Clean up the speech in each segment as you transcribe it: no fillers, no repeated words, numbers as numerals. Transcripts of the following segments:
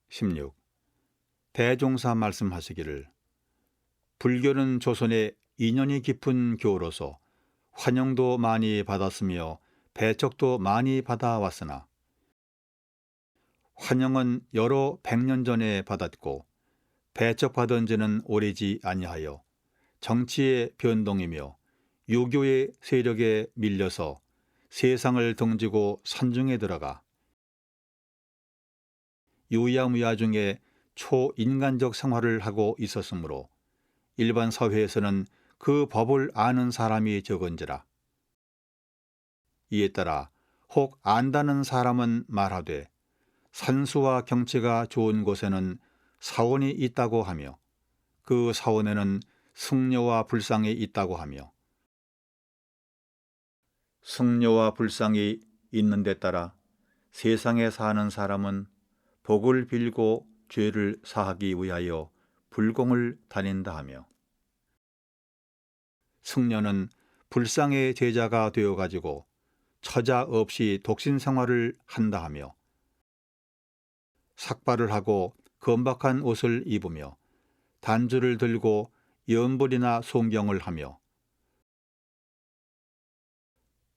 16. 대종사 말씀하시기를 불교는 조선의 인연이 깊은 교로서 환영도 많이 받았으며 배척도 많이 받아왔으나 환영은 여러 백년 전에 받았고 배척받은 지는 오래지 아니하여 정치의 변동이며 유교의 세력에 밀려서 세상을 등지고 산중에 들어가 유야무야 중에 초인간적 생활을 하고 있었으므로 일반 사회에서는 그 법을 아는 사람이 적은지라. 이에 따라 혹 안다는 사람은 말하되 산수와 경치가 좋은 곳에는 사원이 있다고 하며 그 사원에는 승려와 불상이 있다고 하며 승려와 불상이 있는 데 따라 세상에 사는 사람은 복을 빌고 죄를 사하기 위하여 불공을 다닌다 하며 승려는 불상의 제자가 되어가지고 처자 없이 독신 생활을 한다 하며 삭발을 하고 건박한 옷을 입으며 단주를 들고 연불이나 송경을 하며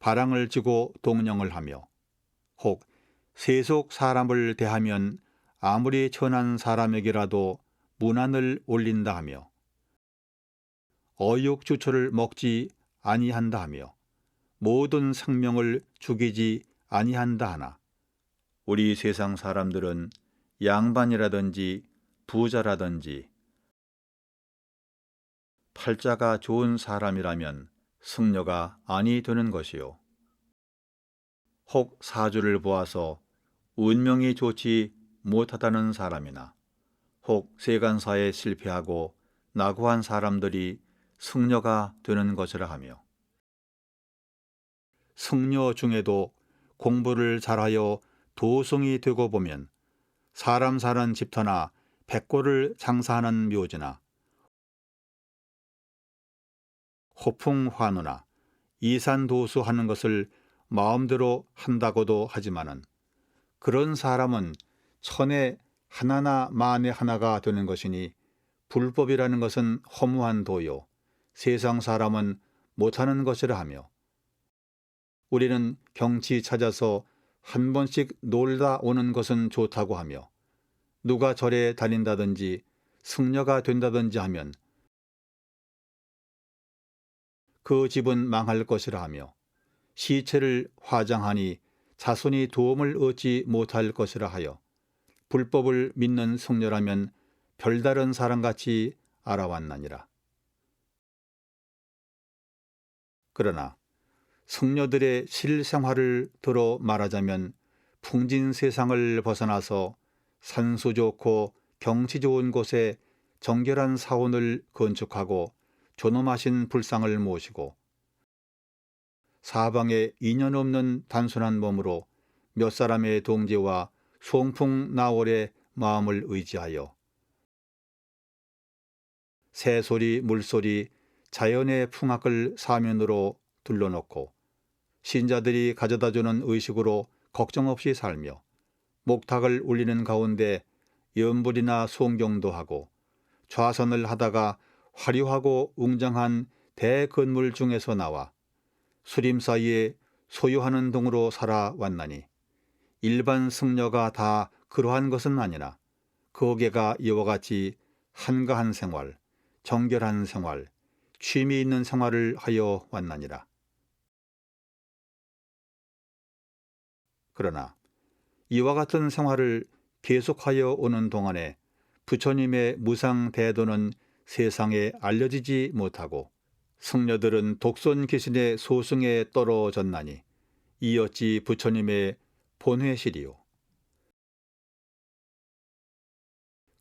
바랑을 쥐고 동령을 하며 혹 세속 사람을 대하면 아무리 천한 사람에게라도 문안을 올린다 하며 어육주초를 먹지 아니한다 하며 모든 생명을 죽이지 아니한다 하나 우리 세상 사람들은 양반이라든지 부자라든지 팔자가 좋은 사람이라면 승려가 아니 되는 것이요. 혹 사주를 보아서 운명이 좋지 못하다는 사람이나 혹 세간사에 실패하고 낙후한 사람들이 승려가 되는 것이라 하며 승려 중에도 공부를 잘하여 도성이 되고 보면 사람 사는 집터나 백골을 장사하는 묘지나 호풍환우나 이산도수하는 것을 마음대로 한다고도 하지만은 그런 사람은 천에 하나나 만에 하나가 되는 것이니 불법이라는 것은 허무한 도요 세상 사람은 못하는 것이라 하며 우리는 경치 찾아서 한 번씩 놀다 오는 것은 좋다고 하며 누가 절에 다닌다든지 승려가 된다든지 하면 그 집은 망할 것이라 하며 시체를 화장하니 자손이 도움을 얻지 못할 것이라 하여 불법을 믿는 승려라면 별다른 사람같이 알아왔나니라. 그러나 승려들의 실생활을 들어 말하자면 풍진 세상을 벗어나서 산수 좋고 경치 좋은 곳에 정결한 사원을 건축하고 존엄하신 불상을 모시고 사방에 인연 없는 단순한 몸으로 몇 사람의 동지와 송풍나월의 마음을 의지하여 새소리 물소리 자연의 풍악을 사면으로 둘러놓고 신자들이 가져다주는 의식으로 걱정 없이 살며 목탁을 울리는 가운데 연불이나 송경도 하고 좌선을 하다가 화려하고 웅장한 대건물 중에서 나와 수림 사이에 소유하는 동으로 살아왔나니 일반 승려가 다 그러한 것은 아니나 거기가 이와 같이 한가한 생활, 정결한 생활, 취미 있는 생활을 하여 왔나니라. 그러나 이와 같은 생활을 계속하여 오는 동안에 부처님의 무상 대도는 세상에 알려지지 못하고 승려들은 독선 귀신의 소승에 떨어졌나니 이 어찌 부처님의 본회실이요.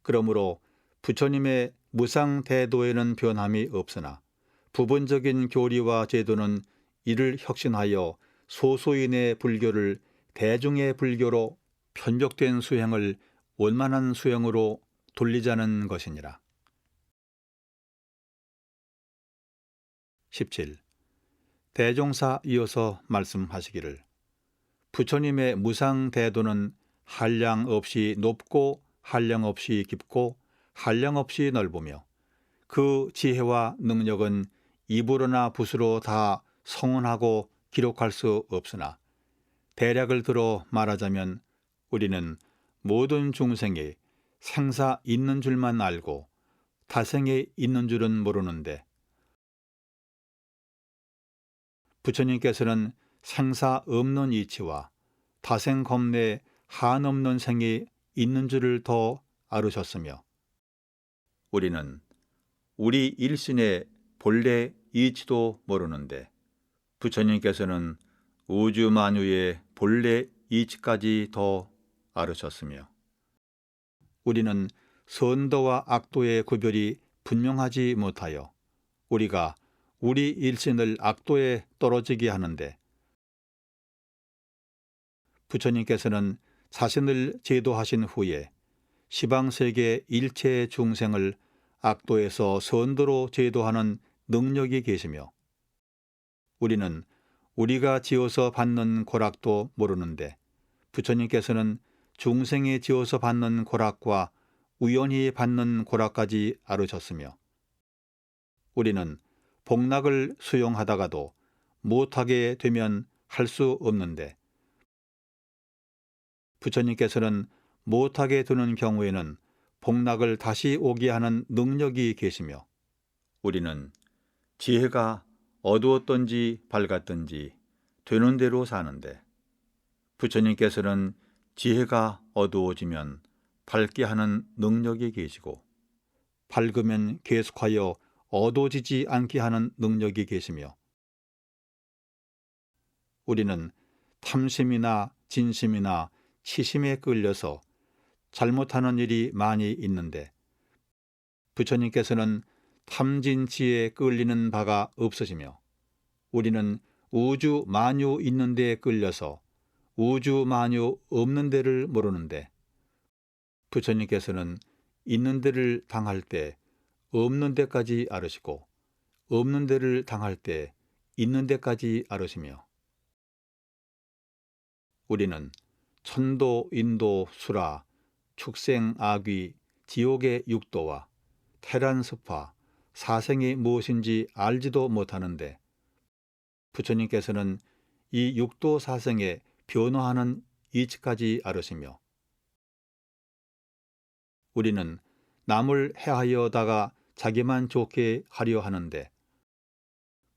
그러므로 부처님의 무상 대도에는 변함이 없으나 부분적인 교리와 제도는 이를 혁신하여 소수인의 불교를 대중의 불교로 편벽된 수행을 원만한 수행으로 돌리자는 것이니라. 17. 대종사 이어서 말씀하시기를 부처님의 무상 대도는 한량 없이 높고 한량없이 깊고 한량없이 넓으며 그 지혜와 능력은 입으로나 붓으로 다 성언하고 기록할 수 없으나 대략을 들어 말하자면 우리는 모든 중생이 생사 있는 줄만 알고 타생에 있는 줄은 모르는데 부처님께서는 생사 없는 이치와 타생 겁내 한없는 생이 있는 줄을 더 알으셨으며 우리는 우리 일신의 본래 이치도 모르는데 부처님께서는 우주 만유의 본래 이치까지 더 알으셨으며 우리는 선도와 악도의 구별이 분명하지 못하여 우리가 우리 일신을 악도에 떨어지게 하는데 부처님께서는 자신을 제도하신 후에 시방세계 일체 중생을 악도에서 선도로 제도하는 능력이 계시며 우리는 우리가 지어서 받는 고락도 모르는데 부처님께서는 중생이 지어서 받는 고락과 우연히 받는 고락까지 알으셨으며 우리는 복락을 수용하다가도 못하게 되면 할 수 없는데 부처님께서는 못하게 되는 경우에는 복락을 다시 오게 하는 능력이 계시며 우리는 지혜가 어두웠든지 밝았든지 되는 대로 사는데 부처님께서는 지혜가 어두워지면 밝게 하는 능력이 계시고 밝으면 계속하여 어두워지지 않게 하는 능력이 계시며 우리는 탐심이나 진심이나 치심에 끌려서 잘못하는 일이 많이 있는데 부처님께서는 탐진치에 끌리는 바가 없으시며 우리는 우주 만유 있는 데에 끌려서 우주 만유 없는 데를 모르는데 부처님께서는 있는 데를 당할 때 없는 데까지 알으시고 없는 데를 당할 때 있는 데까지 알으시며 우리는 천도, 인도, 수라, 축생, 악귀, 지옥의 육도와 태란 습화, 사생이 무엇인지 알지도 못하는데 부처님께서는 이 육도 사생에 변화하는 이치까지 알으시며 우리는 남을 해하여다가 자기만 좋게 하려 하는데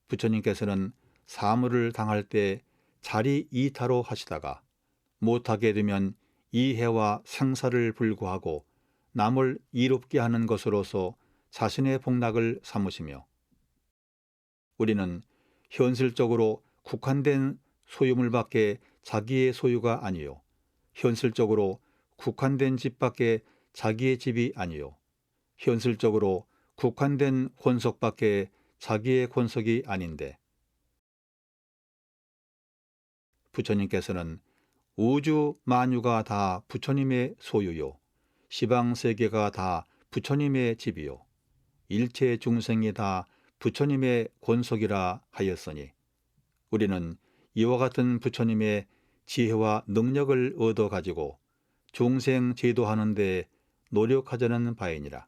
부처님께서는 사물을 당할 때 자리 이타로 하시다가 못하게 되면 이해와 생사를 불구하고 남을 이롭게 하는 것으로서 자신의 복락을 삼으시며 우리는 현실적으로 국한된 소유물밖에 자기의 소유가 아니요 현실적으로 국한된 집밖에 자기의 집이 아니요 현실적으로 국한된 권속밖에 자기의 권속이 아닌데 부처님께서는 우주 만유가 다 부처님의 소유요 시방세계가 다 부처님의 집이요 일체 중생이 다 부처님의 권속이라 하였으니 우리는 이와 같은 부처님의 지혜와 능력을 얻어가지고 중생 제도하는 데 노력하자는 바이니라.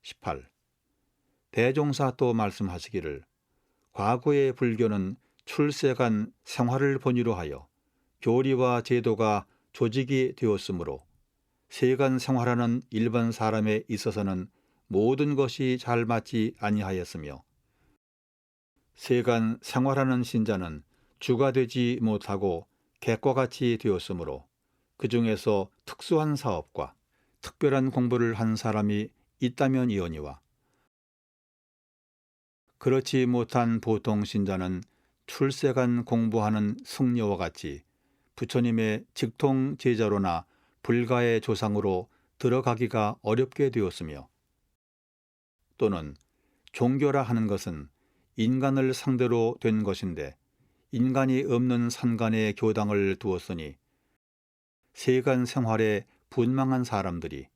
18. 대종사 또 말씀하시기를 과거의 불교는 출세간 생활을 본의로 하여 교리와 제도가 조직이 되었으므로 세간 생활하는 일반 사람에 있어서는 모든 것이 잘 맞지 아니하였으며 세간 생활하는 신자는 주가 되지 못하고 객과 같이 되었으므로 그 중에서 특수한 사업과 특별한 공부를 한 사람이 있다면이오니와 그렇지 못한 보통 신자는 출세간 공부하는 승려와 같이 부처님의 직통 제자로나 불가의 조상으로 들어가기가 어렵게 되었으며 또는 종교라 하는 것은 인간을 상대로 된 것인데 인간이 없는 산간에 교당을 두었으니 세간 생활에 분망한 사람들이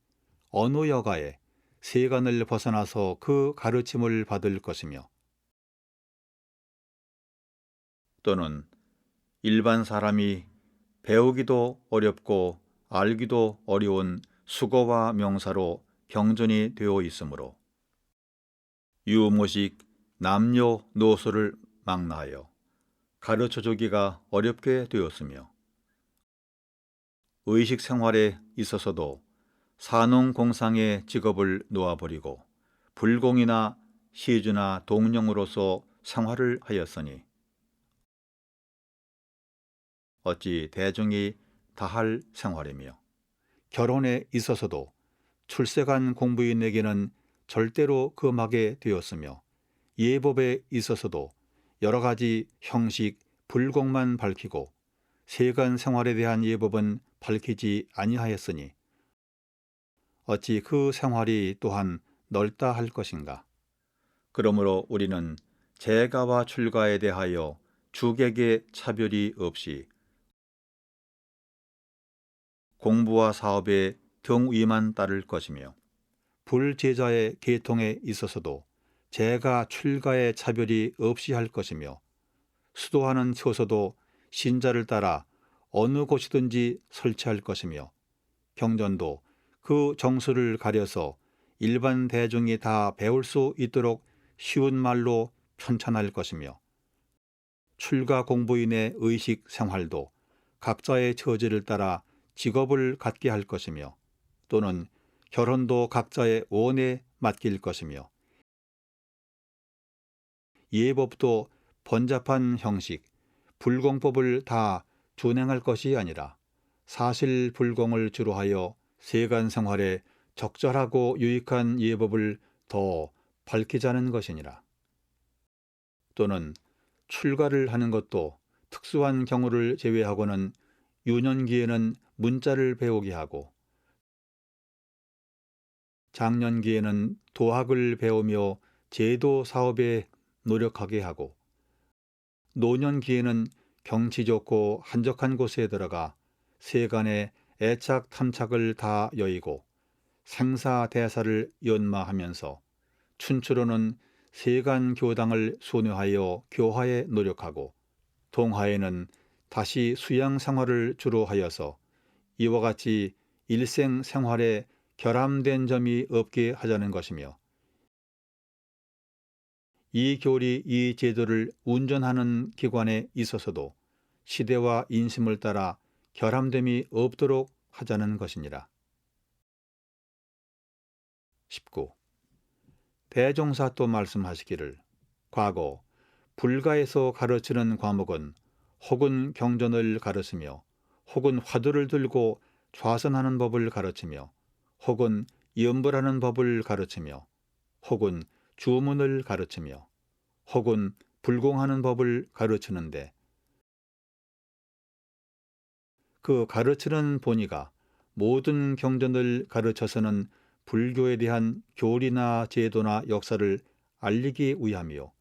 어느 여가에 세간을 벗어나서 그 가르침을 받을 것이며 또는 일반 사람이 배우기도 어렵고 알기도 어려운 수거와 명사로 경전이 되어 있으므로 유모식 남녀노소를 망라하여 가르쳐주기가 어렵게 되었으며 의식 생활에 있어서도 산농공상의 직업을 놓아버리고 불공이나 시주나 동령으로서 생활을 하였으니 어찌 대중이 다할 생활이며 결혼에 있어서도 출세간 공부인에게는 절대로 금하게 되었으며 예법에 있어서도 여러 가지 형식 불공만 밝히고 세간 생활에 대한 예법은 밝히지 아니하였으니 어찌 그 생활이 또한 넓다 할 것인가. 그러므로 우리는 재가와 출가에 대하여 주객의 차별이 없이 공부와 사업에 등위만 따를 것이며 불제자의 계통에 있어서도 재가 출가의 차별이 없이 할 것이며 수도하는 처소도 신자를 따라 어느 곳이든지 설치할 것이며 경전도 그 정수를 가려서 일반 대중이 다 배울 수 있도록 쉬운 말로 편찬할 것이며 출가 공부인의 의식 생활도 각자의 처지를 따라 직업을 갖게 할 것이며 또는 결혼도 각자의 원에 맡길 것이며 예법도 번잡한 형식, 불공법을 다 준행할 것이 아니라 사실 불공을 주로 하여 세간 생활에 적절하고 유익한 예법을 더 밝히자는 것이니라. 또는 출가를 하는 것도 특수한 경우를 제외하고는 유년기에는 문자를 배우게 하고 장년기에는 도학을 배우며 제도 사업에 노력하게 하고 노년기에는 경치 좋고 한적한 곳에 들어가 세간의 애착 탐착을 다 여의고 생사대사를 연마하면서 춘추로는 세간 교당을 순회하여 교화에 노력하고 동화에는 다시 수양 생활을 주로 하여서 이와 같이 일생 생활에 결함된 점이 없게 하자는 것이며 이 교리 이 제도를 운전하는 기관에 있어서도 시대와 인심을 따라 결함됨이 없도록 하자는 것이니라. 19. 대종사 또 말씀하시기를 과거 불가에서 가르치는 과목은 혹은 경전을 가르치며 혹은 화두를 들고 좌선하는 법을 가르치며 혹은 염불하는 법을 가르치며 혹은 주문을 가르치며 혹은 불공하는 법을 가르치는데 그 가르치는 본의가 모든 경전을 가르쳐서는 불교에 대한 교리나 제도나 역사를 알리기 위함이요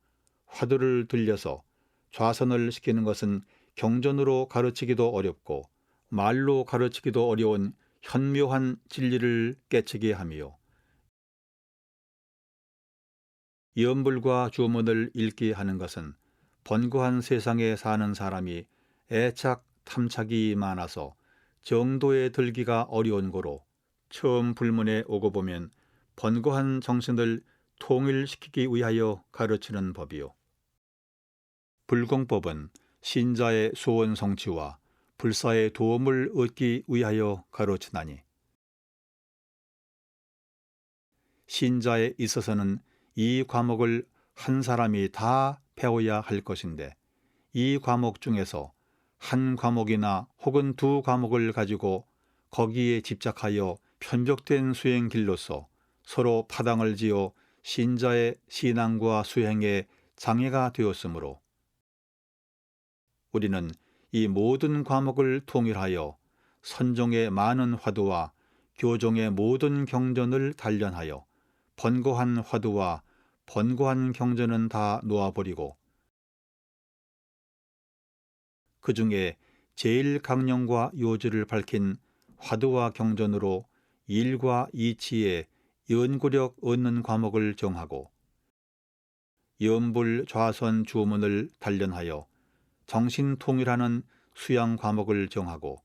화두를 들려서 좌선을 시키는 것은 경전으로 가르치기도 어렵고 말로 가르치기도 어려운 현묘한 진리를 깨치게 함이요 염불과 주문을 읽게 하는 것은 번거한 세상에 사는 사람이 애착 탐착이 많아서 정도에 들기가 어려운 고로 처음 불문에 오고 보면 번거한 정신을 통일시키기 위하여 가르치는 법이요 불공법은 신자의 소원 성취와 불사의 도움을 얻기 위하여 가르치나니 신자에 있어서는 이 과목을 한 사람이 다 배워야 할 것인데 이 과목 중에서 한 과목이나 혹은 두 과목을 가지고 거기에 집착하여 편벽된 수행 길로서 서로 파당을 지어 신자의 신앙과 수행에 장애가 되었으므로 우리는 이 모든 과목을 통일하여 선종의 많은 화두와 교종의 모든 경전을 단련하여 번거한 화두와 번거한 경전은 다 놓아버리고 그 중에 제일 강령과 요지를 밝힌 화두와 경전으로 일과 이치에 연구력 얻는 과목을 정하고 염불 좌선 주문을 단련하여 정신 통일하는 수양 과목을 정하고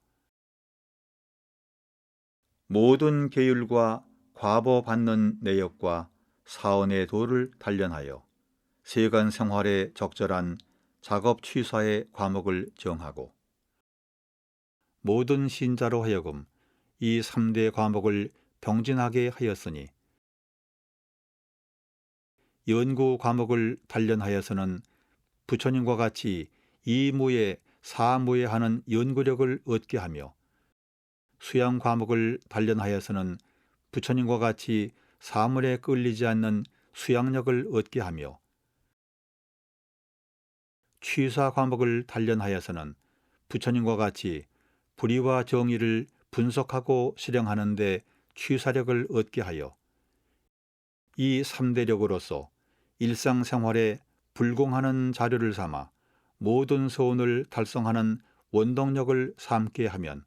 모든 계율과 과보 받는 내역과 사원의 도를 단련하여 세간 생활에 적절한 작업 취사의 과목을 정하고 모든 신자로 하여금 이 3대 과목을 병진하게 하였으니 연구 과목을 단련하여서는 부처님과 같이 이무에 사무에 하는 연구력을 얻게 하며 수양 과목을 단련하여서는 부처님과 같이 사물에 끌리지 않는 수양력을 얻게 하며 취사 과목을 단련하여서는 부처님과 같이 불의와 정의를 분석하고 실행하는 데 취사력을 얻게 하여 이 3대력으로서 일상생활에 불공하는 자료를 삼아 모든 소원을 달성하는 원동력을 삼게 하면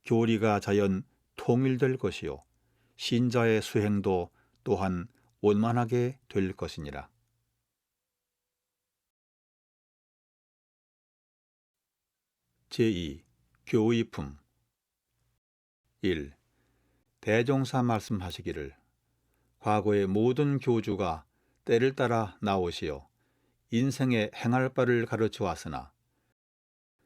교리가 자연 통일될 것이요 신자의 수행도 또한 원만하게 될 것이니라. 제2. 교의품 1. 대종사 말씀하시기를 과거의 모든 교주가 때를 따라 나오시어 인생의 행할 바를 가르쳐 왔으나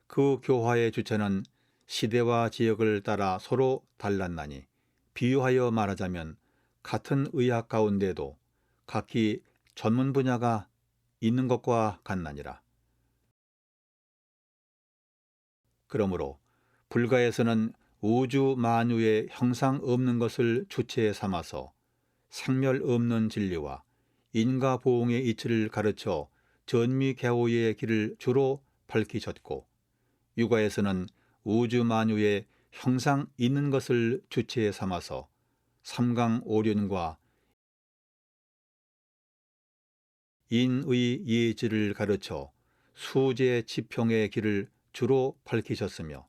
그 교화의 주체는 시대와 지역을 따라 서로 달랐나니 비유하여 말하자면 같은 의학 가운데도 각기 전문 분야가 있는 것과 같나니라. 그러므로 불가에서는 우주 만유의 형상 없는 것을 주체 삼아서 생멸 없는 진리와 인가 보응의 이치를 가르쳐 전미개호의 길을 주로 밝히셨고 유가에서는 우주 만유의 형상 있는 것을 주체 삼아서 삼강오륜과 인의 예지를 가르쳐 수제 지평의 길을 주로 밝히셨으며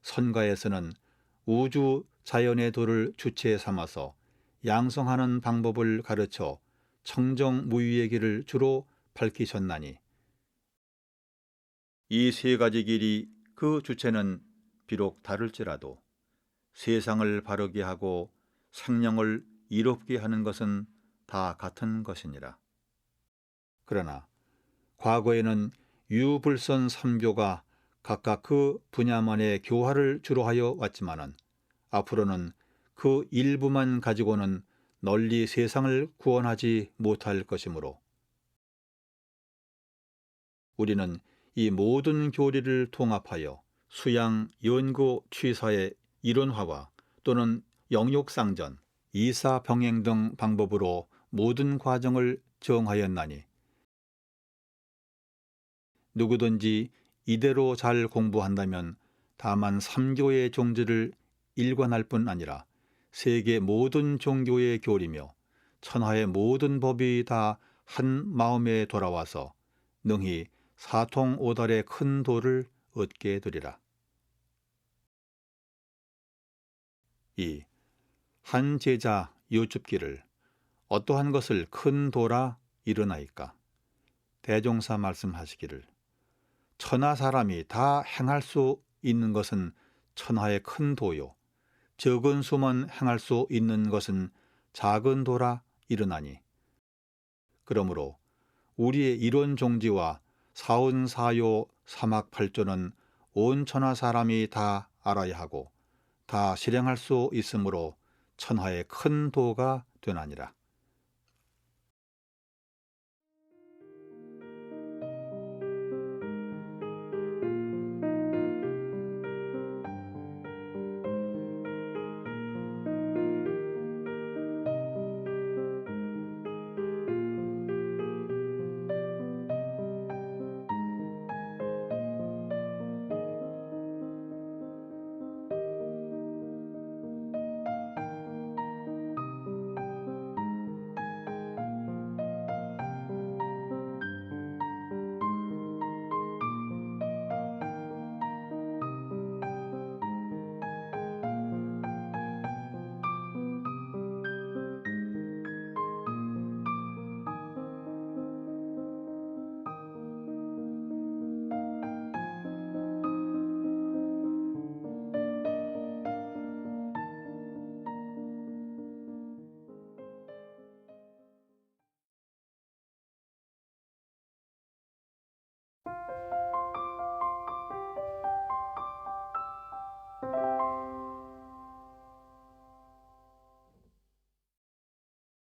선가에서는 우주 자연의 도를 주체 삼아서 양성하는 방법을 가르쳐 청정무위의 길을 주로 밝히셨나니 이 세 가지 길이 그 주체는 비록 다를지라도 세상을 바르게 하고 생명을 이롭게 하는 것은 다 같은 것이니라. 그러나 과거에는 유불선 3교가 각각 그 분야만의 교화를 주로 하여 왔지만은 앞으로는 그 일부만 가지고는 널리 세상을 구원하지 못할 것이므로 우리는 이 모든 교리를 통합하여 수양, 연구, 취사의 이론화와 또는 영육상전, 이사병행 등 방법으로 모든 과정을 정하였나니 누구든지 이대로 잘 공부한다면 다만 3교의 종지를 일관할 뿐 아니라 세계 모든 종교의 교리며 천하의 모든 법이 다 한 마음에 돌아와서 능히 사통오달의 큰 도를 얻게 되리라. 2. 한 제자 여쭙기를 어떠한 것을 큰 도라 이르나이까? 대종사 말씀하시기를 천하 사람이 다 행할 수 있는 것은 천하의 큰 도요 적은 수만 행할 수 있는 것은 작은 도라 이르나니 그러므로 우리의 이론 종지와 사온사요 사막팔조는 온 천하 사람이 다 알아야 하고 다 실행할 수 있으므로 천하의 큰 도가 되나니라.